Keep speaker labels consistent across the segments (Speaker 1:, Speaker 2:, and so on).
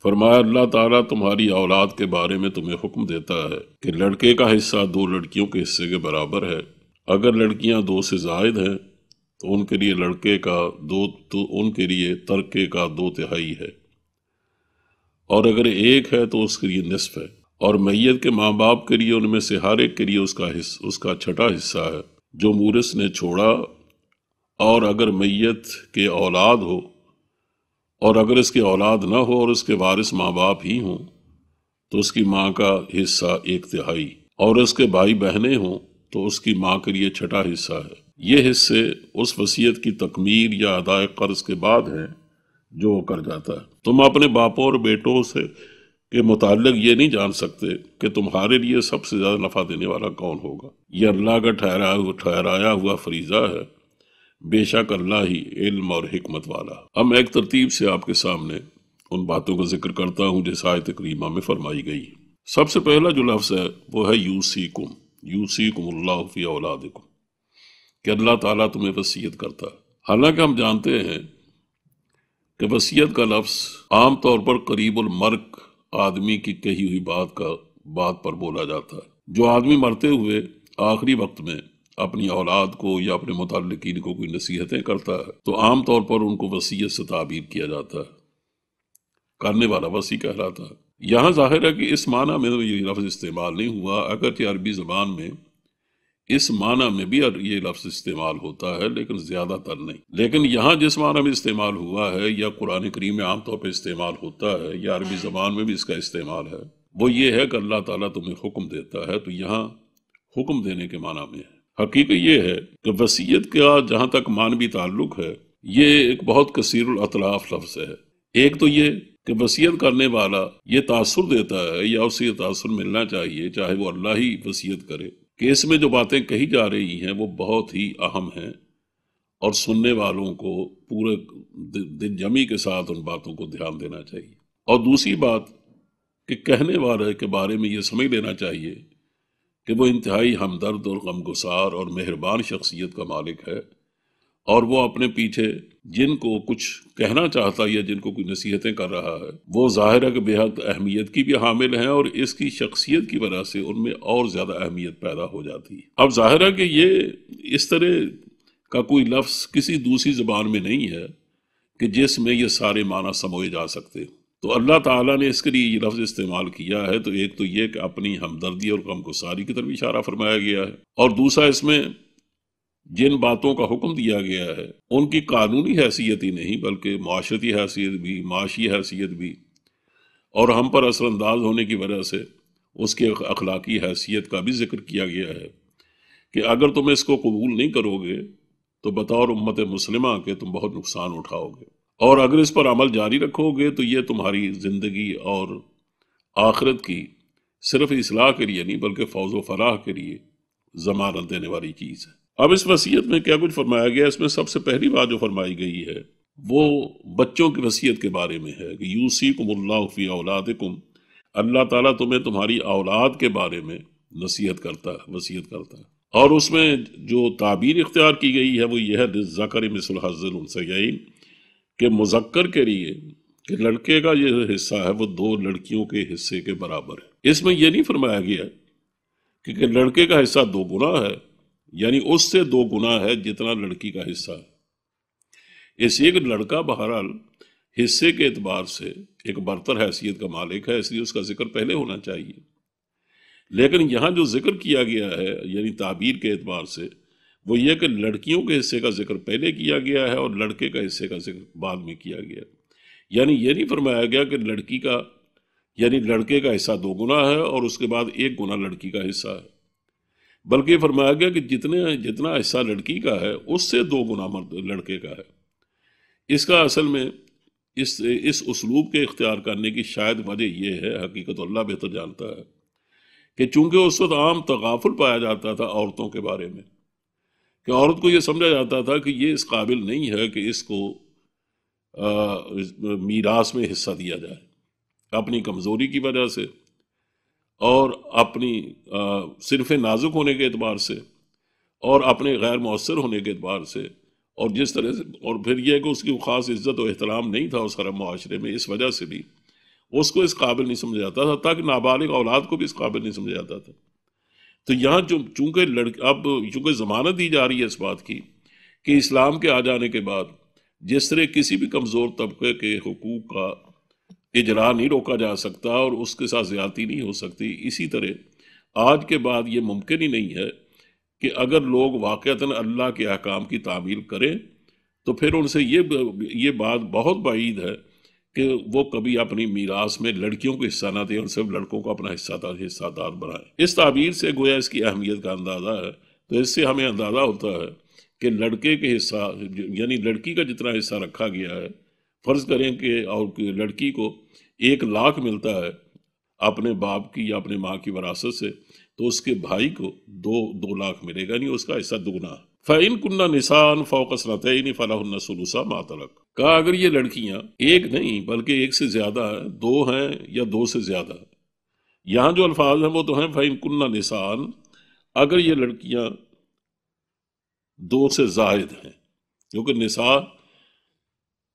Speaker 1: فرمایا اللہ تعالیٰ تمہاری اولاد کے بارے میں تمہیں حکم دیتا ہے کہ لڑکے کا حصہ 2 لڑکیوں کے حصے کے برابر ہے، اگر لڑکیاں 2 سے زائد ہیں تو ان کے لیے لڑکے کا 2 تو ان کے لیے ترکے کا 2/3 ہے، اور اگر 1 ہے تو اس کے لیے نصف ہے، اور میت کے ماں باپ کے لیے ان میں سے ہر ایک کے لیے اس کا چھٹا حصہ ہے جو مورث نے چھوڑا، اور اگر میت کے اولاد ہو اور اگر اس کی اولاد نہ ہو اور اس کے وارث ماں باپ ہی ہوں تو اس کی ماں کا حصہ 1/3، اور اس کے بھائی بہنیں ہوں تو اس کی ماں کے لیے چھٹا حصہ ہے۔ یہ حصے اس وصیت کی تکمیل یا ادائے قرض کے بعد ہیں جو وہ کر جاتا ہے۔ تم اپنے باپوں اور بیٹوں سے کے متعلق یہ نہیں جان سکتے کہ تمہارے لیے سب سے زیادہ نفع دینے والا کون ہوگا، یہ اللہ کا ٹھہرایا ہوا فریضہ ہے، بے شک اللہ ہی علم اور حکمت والا۔ اب میں ایک ترتیب سے آپ کے سامنے ان باتوں کا ذکر کرتا ہوں جیسے آیت کریمہ میں فرمائی گئی۔ سب سے پہلا جو لفظ ہے وہ ہے یوصیکم اللہ فی اولادکم، کہ اللہ تعالیٰ تمہیں وصیت کرتا ہے۔ حالانکہ ہم جانتے ہیں کہ وصیت کا لفظ عام طور پر قریب المرگ آدمی کی کہی ہوئی بات پر بولا جاتا ہے۔ جو آدمی مرتے ہوئے آخری وقت میں اپنی اولاد کو یا اپنے متعلقین کو کوئی نصیحتیں کرتا ہے تو عام طور پر ان کو وصیت سے تعبیر کیا جاتا ہے، کرنے والا وصی کہلاتا ہے۔ یہاں ظاہر ہے کہ اس معنی میں یہ لفظ استعمال نہیں ہوا، اگرچہ عربی زبان میں اس معنی میں بھی یہ لفظ استعمال ہوتا ہے لیکن زیادہ تر نہیں۔ لیکن یہاں جس معنی میں استعمال ہوا ہے یا قرآن کریم میں عام طور پہ استعمال ہوتا ہے یا عربی زبان میں بھی اس کا استعمال ہے، وہ یہ ہے کہ اللہ تعالیٰ تمہیں حکم دیتا ہے، تو یہاں حکم دینے کے معنی میں ہے۔ حقیقت یہ ہے کہ وصیت کا جہاں تک معنوی تعلق ہے یہ ایک بہت کثیر الاطلاف لفظ ہے۔ ایک تو یہ کہ وصیت کرنے والا یہ تاثر دیتا ہے یا اسے یہ تاثر ملنا چاہیے چاہے وہ اللہ ہی وصیت کرے کہ اس میں جو باتیں کہی جا رہی ہیں وہ بہت ہی اہم ہیں، اور سننے والوں کو پورے دل جمی کے ساتھ ان باتوں کو دھیان دینا چاہیے۔ اور دوسری بات کہ کہنے والے کے بارے میں یہ سمجھ لینا چاہیے کہ وہ انتہائی ہمدرد اور غمگسار اور مہربان شخصیت کا مالک ہے، اور وہ اپنے پیچھے جن کو کچھ کہنا چاہتا ہے یا جن کو کوئی نصیحتیں کر رہا ہے وہ ظاہر ہے کہ بے حد اہمیت کی بھی حامل ہیں، اور اس کی شخصیت کی وجہ سے ان میں اور زیادہ اہمیت پیدا ہو جاتی ہے۔ اب ظاہر ہے کہ یہ اس طرح کا کوئی لفظ کسی دوسری زبان میں نہیں ہے کہ جس میں یہ سارے معنی سموئے جا سکتے، تو اللہ تعالیٰ نے اس کے لیے یہ لفظ استعمال کیا ہے۔ تو ایک تو یہ کہ اپنی ہمدردی اور غمگساری کی طرف اشارہ فرمایا گیا ہے، اور دوسرا اس میں جن باتوں کا حکم دیا گیا ہے ان کی قانونی حیثیت ہی نہیں بلکہ معاشرتی حیثیت بھی، معاشی حیثیت بھی، اور ہم پر اثر انداز ہونے کی وجہ سے اس کے اخلاقی حیثیت کا بھی ذکر کیا گیا ہے کہ اگر تم اس کو قبول نہیں کرو گے تو بطور امت مسلمہ کے تم بہت نقصان اٹھاؤ گے، اور اگر اس پر عمل جاری رکھو گے تو یہ تمہاری زندگی اور آخرت کی صرف اصلاح کے لیے نہیں بلکہ فوز و فلاح کے لیے ضمانت دینے والی چیز ہے۔ اب اس وصیت میں کیا کچھ فرمایا گیا؟ اس میں سب سے پہلی بات جو فرمائی گئی ہے وہ بچوں کی وصیت کے بارے میں ہے کہ یوصیکم اللہ فی اولادکم، اللہ تعالیٰ تمہیں تمہاری اولاد کے بارے میں وصیت کرتا ہے، اور اس میں جو تعبیر اختیار کی گئی ہے وہ یہ ہے للذکر مثل حظ الانثیین، کہ مذکر کے لیے کہ لڑکے کا یہ حصہ ہے وہ 2 لڑکیوں کے حصے کے برابر ہے۔ اس میں یہ نہیں فرمایا گیا کہ لڑکے کا حصہ 2 گنا ہے، یعنی اس سے 2 گنا ہے جتنا لڑکی کا حصہ ہے۔ اس ایک لڑکا بہرحال حصے کے اعتبار سے ایک برتر حیثیت کا مالک ہے، اس لیے اس کا ذکر پہلے ہونا چاہیے، لیکن یہاں جو ذکر کیا گیا ہے یعنی تعبیر کے اعتبار سے وہ یہ کہ لڑکیوں کے حصے کا ذکر پہلے کیا گیا ہے اور لڑکے کا حصے کا ذکر بعد میں کیا گیا، یعنی یہ نہیں فرمایا گیا کہ لڑکے کا حصہ 2 گنا ہے اور اس کے بعد 1 گنا لڑکی کا حصہ ہے، بلکہ یہ فرمایا گیا کہ جتنا حصہ لڑکی کا ہے اس سے 2 گنا لڑکے کا ہے۔ اس کا اصل میں اس اسلوب کے اختیار کرنے کی شاید وجہ یہ ہے، حقیقت اللہ بہتر جانتا ہے، کہ چونکہ اس وقت عام تغافل پایا جاتا تھا عورتوں کے بارے میں، کہ عورت کو یہ سمجھا جاتا تھا کہ یہ اس قابل نہیں ہے کہ اس کو میراث میں حصہ دیا جائے، اپنی کمزوری کی وجہ سے اور اپنی صرف نازک ہونے کے اعتبار سے اور اپنے غیر مؤثر ہونے کے اعتبار سے، اور جس طرح سے، اور پھر یہ کہ اس کی خاص عزت و احترام نہیں تھا اس عرب معاشرے میں، اس وجہ سے بھی اس کو اس قابل نہیں سمجھا جاتا تھا، تاکہ نابالغ اولاد کو بھی اس قابل نہیں سمجھا جاتا تھا۔ تو یہاں چونکہ اب چونکہ ضمانت دی جا رہی ہے اس بات کی کہ اسلام کے آ جانے کے بعد جس طرح کسی بھی کمزور طبقے کے حقوق کا اجرا نہیں روکا جا سکتا اور اس کے ساتھ زیادتی نہیں ہو سکتی، اسی طرح آج کے بعد یہ ممکن ہی نہیں ہے کہ اگر لوگ واقعتاً اللہ کے احکام کی تعمیل کریں تو پھر ان سے یہ بات بہت بعید ہے کہ وہ کبھی اپنی میراث میں لڑکیوں کو حصہ نہ دیں اور صرف لڑکوں کو اپنا حصہ دار بنائیں۔ اس تعبیر سے گویا اس کی اہمیت کا اندازہ ہے۔ تو اس سے ہمیں اندازہ ہوتا ہے کہ لڑکے کے حصہ یعنی لڑکی کا جتنا حصہ رکھا گیا ہے، فرض کریں کہ اور لڑکی کو 1,00,000 ملتا ہے اپنے باپ کی یا اپنے ماں کی وراثت سے، تو اس کے بھائی کو 2,00,000 ملے گا، نہیں اس کا حصہ دگنا۔ فَإِن كُنَّ نِسَاءً فَوْقَ اثْنَتَيْنِ فَلَهُنَّ ثُلُثَا مَا تَرَكَ۔ کہا اگر یہ لڑکیاں ایک نہیں بلکہ ایک سے زیادہ ہیں، 2 ہیں یا 2 سے زیادہ ہیں، یہاں جو الفاظ ہیں وہ تو ہیں فَإِن كُنَّ نِسَاءً، اگر یہ لڑکیاں 2 سے زائد ہیں، کیونکہ نساء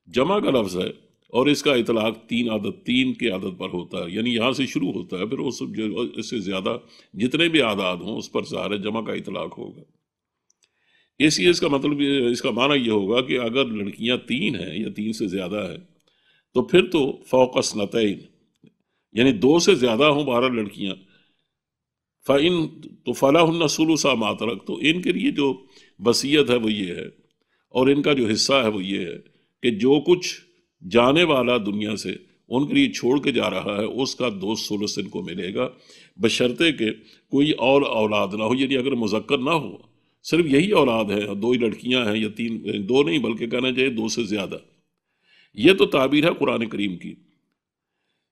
Speaker 1: جمع کا لفظ ہے اور اس کا اطلاق 3 کے عدد پر ہوتا ہے، یعنی یہاں سے شروع ہوتا ہے، پھر اس سے زیادہ جتنے بھی اعداد ہوں اس پر ظاہر ہے جمع کا اطلاق ہوگا۔ اس لیے اس کا مطلب اس کا معنی یہ ہوگا کہ اگر لڑکیاں 3 ہیں یا 3 سے زیادہ ہیں تو پھر تو فوق اثنتین یعنی 2 سے زیادہ ہوں 12 لڑکیاں، تو فلاحن ثلثا ما ترک، تو ان کے لیے جو وصیت ہے وہ یہ ہے اور ان کا جو حصہ ہے وہ یہ ہے کہ جو کچھ جانے والا دنیا سے ان کے لیے چھوڑ کے جا رہا ہے اس کا 2 ثلث ان کو ملے گا، بشرطے کہ کوئی اور اولاد نہ ہو، یعنی اگر مذکر نہ ہو، صرف یہی اولاد ہے، 2 ہی لڑکیاں ہیں یا 3، 2 نہیں بلکہ کہنا چاہیے 2 سے زیادہ۔ یہ تو تعبیر ہے قرآن کریم کی،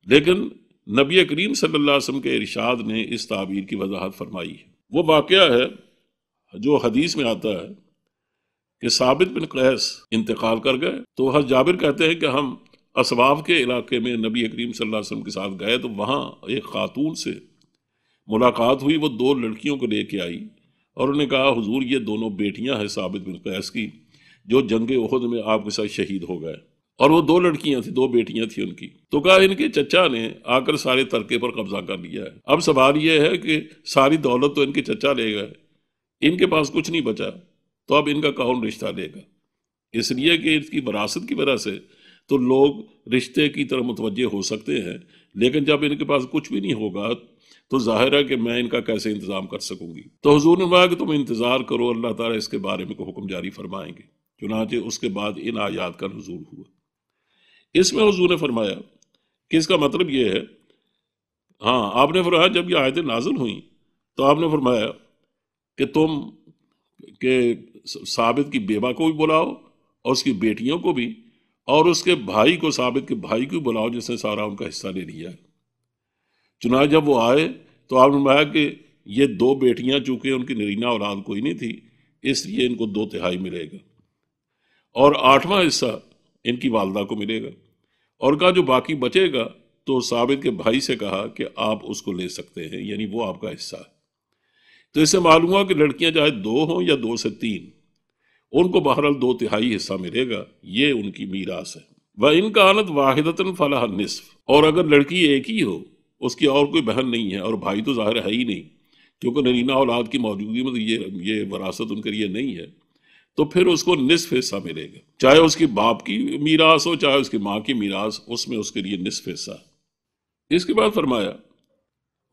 Speaker 1: لیکن نبی کریم صلی اللہ علیہ وسلم کے ارشاد نے اس تعبیر کی وضاحت فرمائی ہے۔ وہ واقعہ ہے جو حدیث میں آتا ہے کہ ثابت بن قیس انتقال کر گئے، تو حضرت جابر کہتے ہیں کہ ہم اسواف کے علاقے میں نبی کریم صلی اللہ علیہ وسلم کے ساتھ گئے تو وہاں ایک خاتون سے ملاقات ہوئی، وہ 2 لڑکیوں کو لے کے آئی اور انہوں نے کہا حضور یہ دونوں بیٹیاں ہیں ثابت بن قیس کی جو جنگ احد میں آپ کے ساتھ شہید ہو گئے، اور وہ 2 لڑکیاں تھیں، 2 بیٹیاں تھیں ان کی۔ تو کہا ان کے چچا نے آ کر سارے ترکے پر قبضہ کر لیا ہے، اب سوال یہ ہے کہ ساری دولت تو ان کے چچا لے گئے، ان کے پاس کچھ نہیں بچا، تو اب ان کا کون رشتہ لے گا؟ اس لیے کہ اس کی وراثت کی وجہ سے تو لوگ رشتے کی طرف متوجہ ہو سکتے ہیں، لیکن جب ان کے پاس کچھ بھی نہیں ہوگا تو ظاہر ہے کہ میں ان کا کیسے انتظام کر سکوں گی۔ تو حضور نے کہا کہ تم انتظار کرو، اللہ تعالیٰ اس کے بارے میں کوئی حکم جاری فرمائیں گے۔ چنانچہ اس کے بعد ان آیات کا نزول ہوا۔ اس میں حضور نے فرمایا کہ اس کا مطلب یہ ہے، ہاں آپ نے فرمایا جب یہ آیتیں نازل ہوئیں تو آپ نے فرمایا کہ تم کہ ثابت کی بیوہ کو بھی بلاؤ اور اس کی بیٹیوں کو بھی، اور اس کے بھائی کو، ثابت کے بھائی کو بلاؤ جس نے سارا ان کا حصہ لے لیا ہے۔ چنانچہ جب وہ آئے تو آپ نے فرمایا کہ یہ 2 بیٹیاں چونکہ ان کی نرینہ اولاد کوئی نہیں تھی اس لیے ان کو 2/3 ملے گا، اور 8واں حصہ ان کی والدہ کو ملے گا، اور کہا جو باقی بچے گا تو ثابت کے بھائی سے کہا کہ آپ اس کو لے سکتے ہیں، یعنی وہ آپ کا حصہ ہے۔ تو اس سے معلوم ہوا کہ لڑکیاں چاہے 2 ہوں یا 2 سے 3، ان کو بہرحال 2/3 حصہ ملے گا، یہ ان کی میراث ہے۔ وَإِن كَانَتْ وَاحِدَةً فَلَهَا النِّصْفُ، اور اگر لڑکی ایک ہی ہو، اس کی اور کوئی بہن نہیں ہے اور بھائی تو ظاہر ہے ہی نہیں، کیونکہ نرینہ اولاد کی موجودگی میں تو یہ وراثت ان کے لیے نہیں ہے، تو پھر اس کو نصف حصہ ملے گا، چاہے اس کی باپ کی میراث ہو چاہے اس کی ماں کی میراث، اس میں اس کے لیے نصف حصہ۔ اس کے بعد فرمایا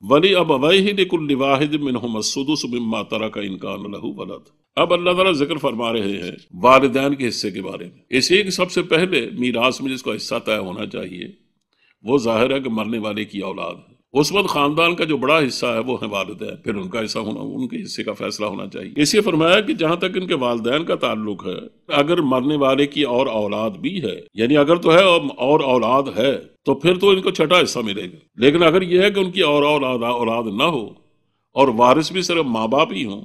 Speaker 1: وَلِأَبَوَيْهِ لِكُلِّ وَاحِدٍ مِّنْهُمَا السُّدُسُ مِمَّا تَرَكَ إِن كَانَ لَهُ وَلَدٌ۔ اب اللہ تعالیٰ ذکر فرما رہے ہیں والدین کے حصے کے بارے میں۔ اس ایک سب سے پہلے میراث میں جس کا حصہ طے ہونا چاہیے وہ ظاہر ہے کہ مرنے والے کی اولاد ہے۔ اس وقت خاندان کا جو بڑا حصہ ہے وہ ہے والدین، پھر ان کا حصہ ہونا، ان کے حصے کا فیصلہ ہونا چاہیے۔ اس لیے فرمایا کہ جہاں تک ان کے والدین کا تعلق ہے، اگر مرنے والے کی اور اولاد بھی ہے، یعنی اگر تو ہے اور اولاد ہے تو پھر تو ان کو 6واں حصہ ملے گا، لیکن اگر یہ ہے کہ ان کی اور اولاد نہ ہو اور وارث بھی صرف ماں باپ ہی ہوں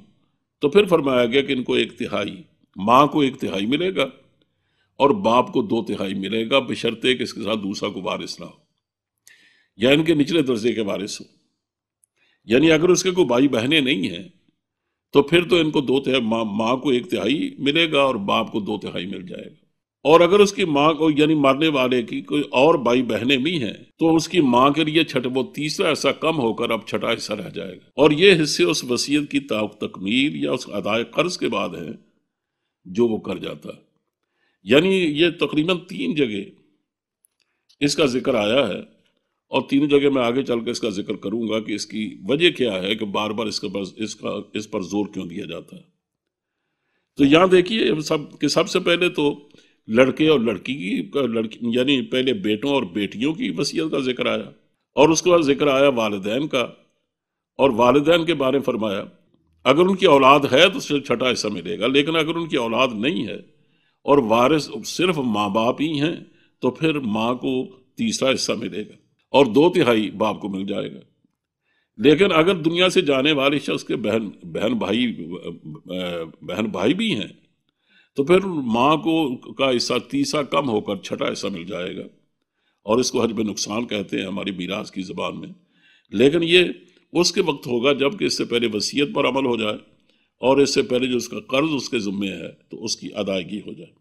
Speaker 1: تو پھر فرمایا گیا کہ ان کو 1/3، ماں کو 1/3 ملے گا اور باپ کو 2/3 ملے گا، بشرطے کہ اس کے ساتھ دوسرا کو وارث نہ ہو یا ان کے نچلے درجے کے وارث ہو۔ یعنی اگر اس کے کوئی بھائی بہنیں نہیں ہیں تو پھر تو ان کو 2/3، ماں کو 1/3 ملے گا اور باپ کو 2/3 مل جائے گا۔ اور اگر اس کی ماں کو یعنی مرنے والے کی کوئی اور بھائی بہنیں بھی ہیں تو اس کی ماں کے لیے وہ تیسرا حصہ کم ہو کر اب چھٹا حصہ رہ جائے گا، اور یہ حصے اس وصیت کی تکمیل یا اس ادائے قرض کے بعد ہیں جو وہ کر جاتا ہے۔ یعنی یہ تقریباً 3 جگہ اس کا ذکر آیا ہے، اور 3 جگہ میں آگے چل کے اس کا ذکر کروں گا کہ اس کی وجہ کیا ہے کہ بار بار اس پر زور کیوں دیا جاتا ہے۔ تو یہاں دیکھیے سب سے پہلے تو لڑکے اور لڑکی کی یعنی پہلے بیٹوں اور بیٹیوں کی وصیت کا ذکر آیا، اور اس کے بعد ذکر آیا والدین کا، اور والدین کے بارے میں فرمایا اگر ان کی اولاد ہے تو چھٹا حصہ ملے گا، لیکن اگر ان کی اولاد نہیں ہے اور وارث صرف ماں باپ ہی ہیں تو پھر ماں کو تیسرا حصہ ملے گا اور 2/3 باپ کو مل جائے گا۔ لیکن اگر دنیا سے جانے والے شخص کے بہن بھائی بھی ہیں تو پھر ماں کا حصہ تیسرا کم ہو کر چھٹا حصہ مل جائے گا، اور اس کو حجب نقصان کہتے ہیں ہماری میراث کی زبان میں۔ لیکن یہ اس کے وقت ہوگا جب کہ اس سے پہلے وصیت پر عمل ہو جائے، اور اس سے پہلے جو اس کا قرض اس کے ذمے ہے تو اس کی ادائیگی ہو جائے۔